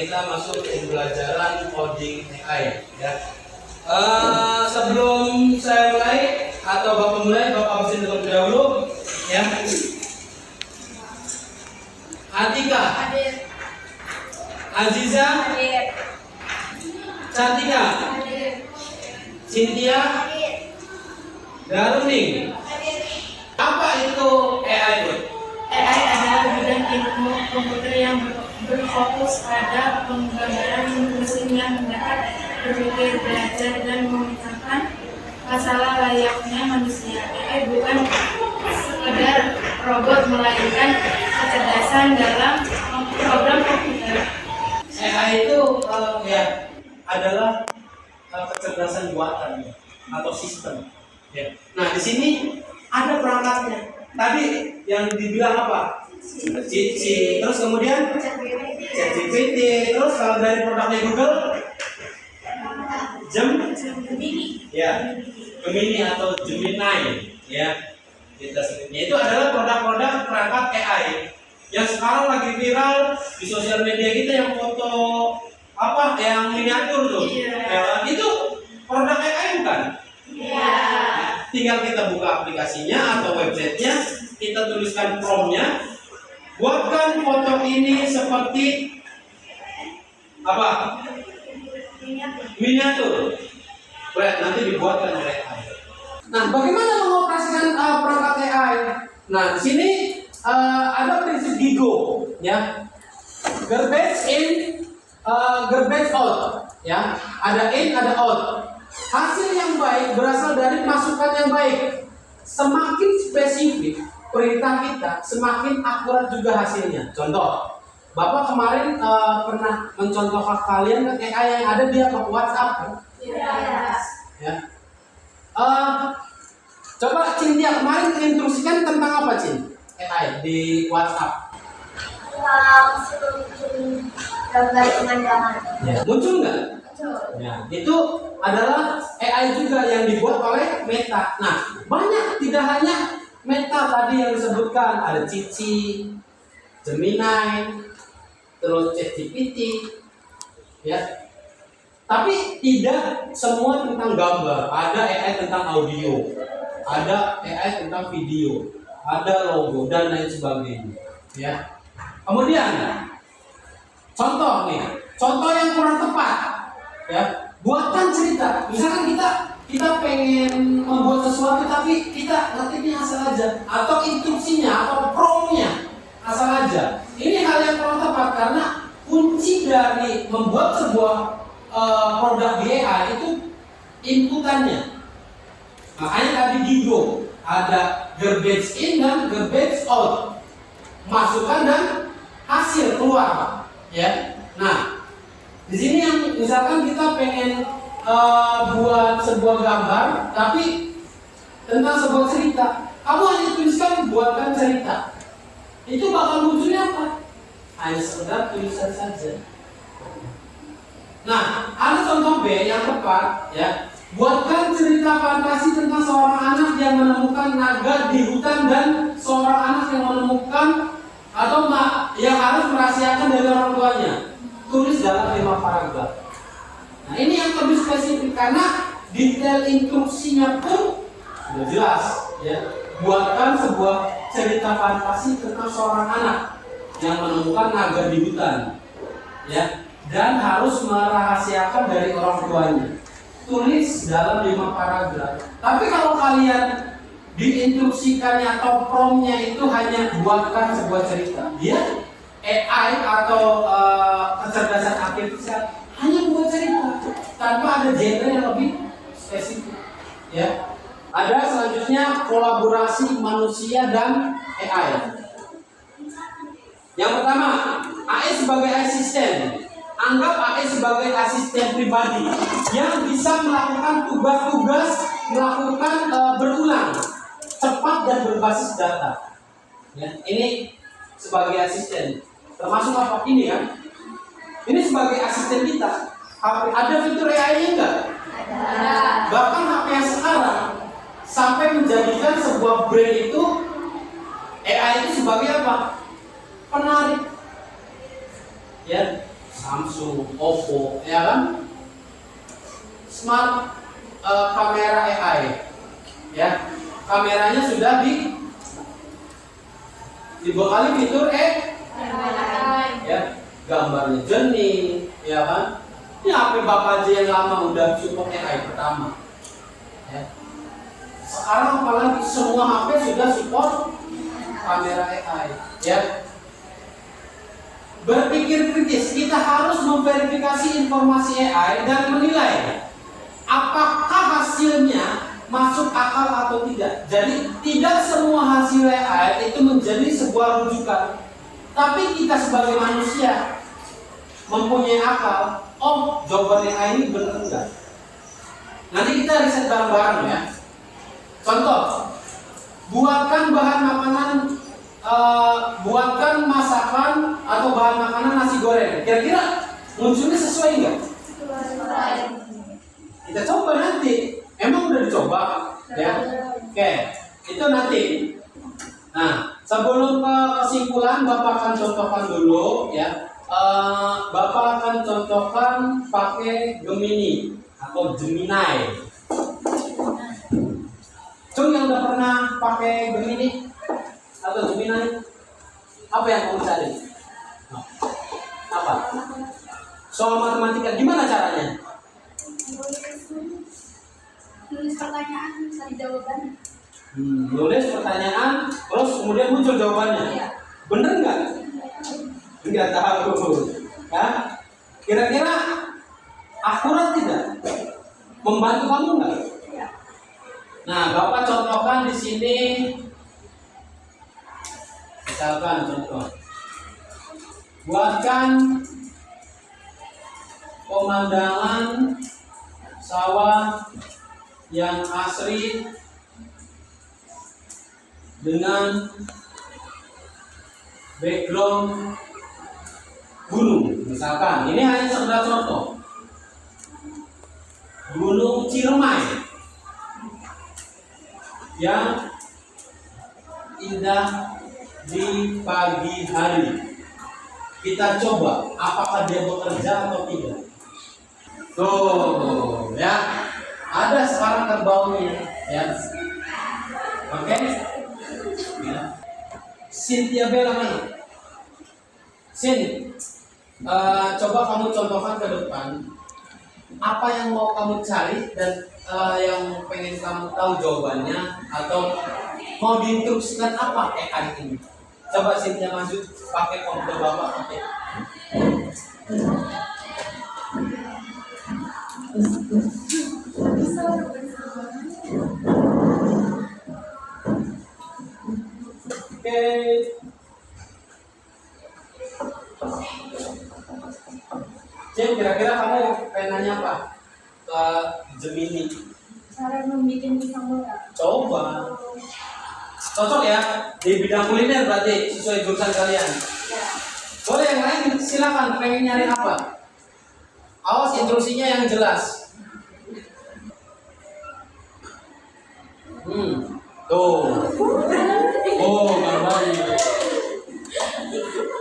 kita masuk ke pembelajaran coding AI ya. Sebelum saya mulai atau Bapak mulai, Bapak absen terlebih dahulu ya. Atika, Hadir. Aziza, Hadir. Cantika, Hadir. Cynthia, Hadir. Daruni. Hadir. Apa itu AI itu? AI adalah bidang ilmu komputer yang berfokus pada penggambaran mesin yang dapat berpikir, belajar, dan memecahkan masalah layaknya manusia. AI bukan sekedar robot, melainkan kecerdasan dalam program komputer. AI itu ya adalah kecerdasan buatan atau sistem. Ya. Nah di sini ada perangkatnya. Tadi yang dibilang apa? Cici. Terus kemudian ChatGPT. Terus kalau dari produknya Google, ya, Gemini atau Gemini, ya. Kita sebutnya itu adalah produk-produk perangkat AI yang sekarang lagi viral di sosial media kita, yang foto apa, yang miniatur tuh. Ya, itu produk AI bukan? Tinggal kita buka aplikasinya atau websitenya, kita tuliskan promptnya, buatkan foto ini seperti apa? Miniatur. Baik, nanti dibuatkan oleh AI. Nah, bagaimana mengoperasikan perangkat AI? Nah, di sini ada prinsip GIGO, ya. Garbage in, garbage out, ya. Ada in, ada out. Hasil yang baik berasal dari masukan yang baik. Semakin spesifik perintah kita, semakin akurat juga hasilnya. Contoh, Bapak kemarin pernah mencontohkan kalian ke AI yang ada di WhatsApp kan? Ya. Coba Cynthia kemarin instruksikan tentang apa, Cin? AI di WhatsApp. Gambar pemandangan. Ya. Muncul nggak? Ya, itu adalah AI juga yang dibuat oleh Meta. Nah, banyak, tidak hanya Meta tadi yang disebutkan, ada Cici, Gemini, terus ChatGPT, ya. Tapi tidak semua tentang gambar. Ada AI tentang audio, ada AI tentang video, ada logo dan lain sebagainya, ya. Kemudian contoh nih, contoh yang kurang tepat, ya. Buatkan cerita. Misalkan kita pengen membuat sesuatu tapi kita ngetiknya asal aja, atau instruksinya atau promptnya asal aja. Ini hal yang kurang tepat karena kunci dari membuat sebuah produk di AI itu inputannya. Makanya tadi GIGO ada garbage in dan garbage out, masukan dan hasil keluar, ya. Nah, di sini yang misalkan kita pengen buat sebuah gambar, tapi tentang sebuah cerita, kamu hanya tuliskan buatkan cerita, itu bakal munculnya apa? Hanya sekedar tulisan saja. Nah, ada contoh B yang tepat, ya. Buatkan cerita fantasi tentang seorang anak yang menemukan naga di hutan dan seorang anak yang menemukan atau yang harus merahasiakan dari orang tuanya. Tulis dalam 5 paragraf. Nah, ini yang lebih spesifik karena detail instruksinya pun sudah jelas, ya. Buatkan sebuah cerita fantasi tentang seorang anak yang menemukan naga di hutan, ya, dan harus merahasiakan dari orang tuanya. Tulis dalam 5 paragraf. Tapi kalau kalian diinstruksikannya atau promptnya itu hanya buatkan sebuah cerita, dia AI atau kecerdasan artifisial hanya buat cerita tanpa ada genre yang lebih spesifik, ya. Ada selanjutnya kolaborasi manusia dan AI. Yang pertama, AI sebagai asisten. Anggap AI sebagai asisten pribadi yang bisa melakukan tugas-tugas, melakukan berulang, cepat dan berbasis data. Ya, ini sebagai asisten. Termasuk apa ini ya? Ini sebagai asisten kita. Ada fitur AI-nya enggak? Ada. Bahkan HP yang sekarang sampai menjadikan sebuah brand itu AI itu sebagai apa? Penarik. Ya. Samsung, Oppo, ya kan? Smart kamera AI, ya, kameranya sudah dibekali fitur ya, gambarnya jernih, ya kan? Ini HP Bapak aja yang lama udah support AI pertama, ya. Sekarang apalagi semua HP sudah support kamera AI, ya. Berpikir kritis, kita harus memverifikasi informasi AI dan menilai apakah hasilnya masuk akal atau tidak. Jadi tidak semua hasil AI itu menjadi sebuah rujukan. Tapi kita sebagai manusia mempunyai akal. Oh, jawaban AI ini benar enggak? Nanti kita riset bareng-bareng ya. Contoh, buatkan bahan makanan, buatkan masakan atau bahan makanan nasi goreng. Kira-kira munculnya sesuai enggak? Kita coba nanti. Emang udah dicoba, ya? Oke, itu nanti. Nah, sebelum ke kesimpulan, Bapak akan contohkan dulu, ya. Bapak akan contohkan pakai Gemini atau Gemini. Cung yang udah pernah pakai Gemini atau Gemini, apa yang kamu cari? Apa? Soal matematika, gimana caranya? Tulis pertanyaan, cari jawabannya. Nulis pertanyaan, terus kemudian muncul jawabannya. Iya. Bener nggak? Nggak tahu. Ya? Kira-kira akurat tidak? Membantu kamu nggak? Iya. Nah, Bapak contohkan di sini. Misalkan contoh, buatkan pemandangan sawah yang asri dengan background gunung. Misalkan ini hanya sekedar contoh, Gunung Ciremai yang indah di pagi hari. Kita coba apakah dia bekerja atau tidak. Tuh, ya. Ada sekarang kerbaunya, ya. Oke? Ya. Cynthia Bella mana? Sin, coba kamu contohkan ke depan apa yang mau kamu cari dan yang pengen kamu tahu jawabannya, atau mau diinstruksikan apa AI ini. Coba Cynthia maju pakai komputer Bapak, pakai. Oke. Jen, kira-kira kamu pengen nanya apa ke Gemini? Cara membuat pisang goreng. Coba. Cocok ya di bidang kuliner, berarti sesuai jurusan kalian. Ya. Boleh yang lain silakan, pengen nyari apa? Awas instruksinya yang jelas. Tuh. Oh, gambarnya.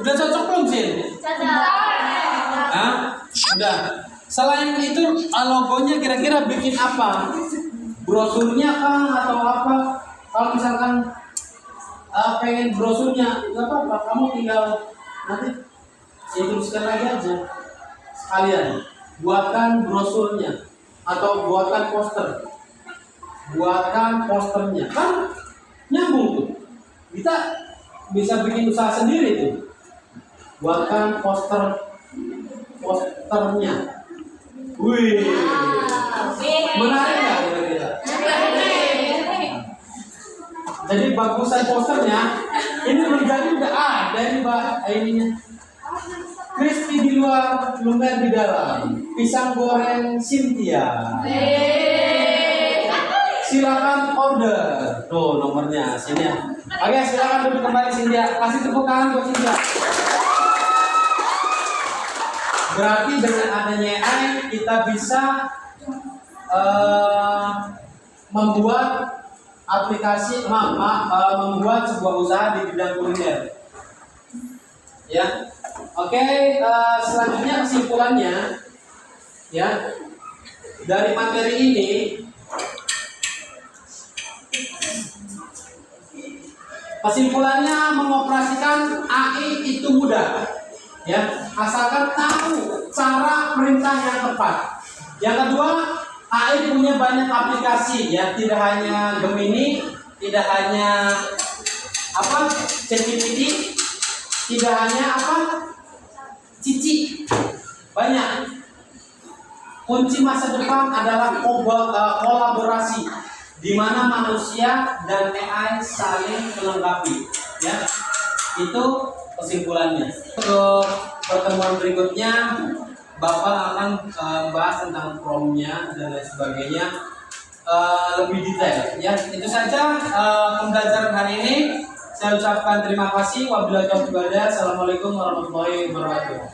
Udah cocok belum sih? Hah? Udah. Selain itu logonya kira-kira bikin apa? Brosurnya kah atau apa? Kalau misalkan pengen brosurnya, nggak apa-apa. Kamu tinggal nanti instruksikan lagi aja. Sekalian buatkan brosurnya atau buatkan poster. Buatkan posternya, kan nyambung tuh. Kita bisa bikin usaha sendiri tuh. Buatkan posternya. Wih, menarik nggak kira-kira? Jadi bagusan posternya ini menjadi udah ada ini Mbak ininya. Crispy di luar, lumer di dalam. Pisang goreng Cynthia. Silakan order. Tuh nomornya sini ya. Oke, silakan duduk kembali Cynthia. Kasih tepuk tangan buat Cynthia. Berarti dengan adanya AI kita bisa membuat aplikasi, membuat sebuah usaha di bidang kuliner. Ya. Oke, selanjutnya kesimpulannya, ya, dari materi ini, kesimpulannya mengoperasikan AI itu mudah, ya, asalkan tahu cara perintah yang tepat. Yang kedua, AI punya banyak aplikasi, ya, tidak hanya Gemini, tidak hanya ChatGPT, tidak hanya Cici, banyak. Kunci masa depan adalah kolaborasi, di mana manusia dan AI saling melengkapi, ya. Itu kesimpulannya. Untuk pertemuan berikutnya, Bapak akan bahas tentang promnya dan lain sebagainya lebih detail, ya. Itu saja pembelajaran hari ini. Saya ucapkan terima kasih. Wabillahi taufiq wal hidayah. Assalamualaikum warahmatullahi wabarakatuh.